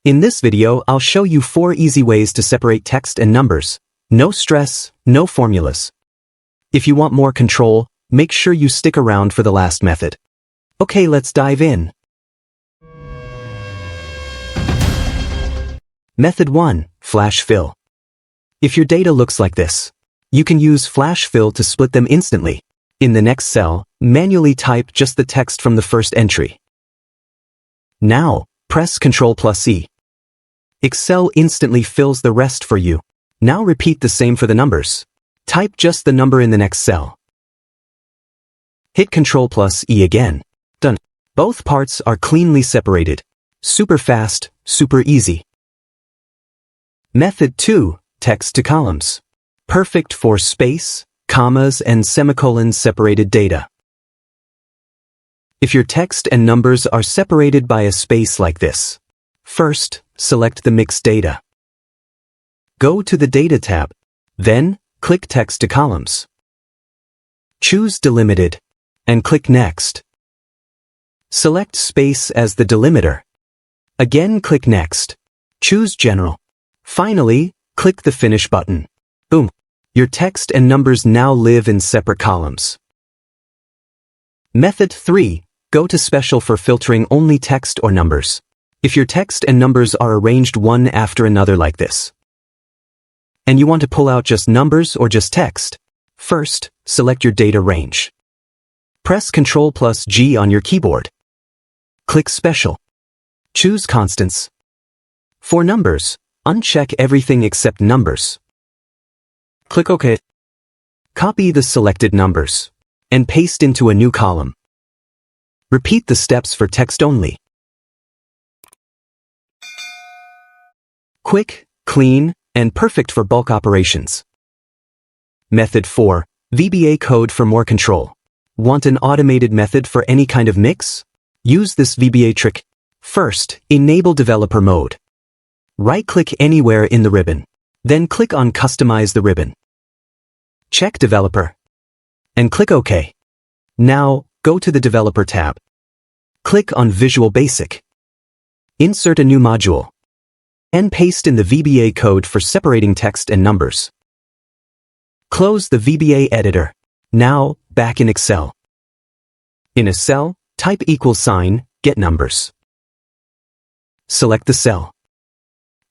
In this video, I'll show you 4 easy ways to separate text and numbers. No stress, no formulas. If you want more control, make sure you stick around for the last method. Okay, let's dive in. Method 1. Flash fill. If your data looks like this, you can use flash fill to split them instantly. In the next cell, manually type just the text from the first entry. Now, press Ctrl E. Excel instantly fills the rest for you. Now repeat the same for the numbers. Type just the number in the next cell. Hit Ctrl E again. Done. Both parts are cleanly separated. Super fast, super easy. Method 2. Text to columns. Perfect for space, commas, and semicolon separated data. If your text and numbers are separated by a space like this, first, select the mixed data. Go to the Data tab. Then, click Text to Columns. Choose Delimited, and click Next. Select Space as the delimiter. Again, click Next. Choose General. Finally, click the Finish button. Boom! Your text and numbers now live in separate columns. Method 3. Go to Special for filtering only text or numbers. If your text and numbers are arranged one after another like this, and you want to pull out just numbers or just text, first, select your data range. Press Ctrl G on your keyboard. Click Special. Choose Constants. For numbers, uncheck everything except numbers. Click OK. Copy the selected numbers and paste into a new column. Repeat the steps for text only. Quick, clean, and perfect for bulk operations. Method 4. VBA Code for more control. Want an automated method for any kind of mix? Use this VBA trick. First, enable developer mode. Right-click anywhere in the ribbon. Then click on Customize the ribbon. Check Developer. And click OK. Now, go to the Developer tab. Click on Visual Basic. Insert a new module. And paste in the VBA code for separating text and numbers. Close the VBA editor. Now, back in Excel. In a cell, type =, get numbers. Select the cell.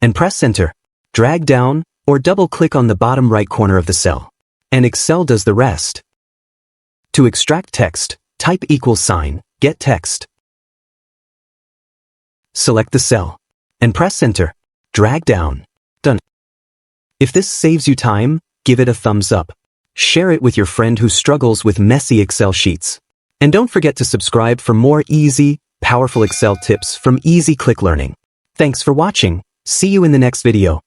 And press Enter. Drag down, or double-click on the bottom right corner of the cell. And Excel does the rest. To extract text, type =, get text. Select the cell. And press Enter. Drag down. Done. If this saves you time, give it a thumbs up. Share it with your friend who struggles with messy Excel sheets. And don't forget to subscribe for more easy, powerful Excel tips from Easy Click Learning. Thanks for watching. See you in the next video.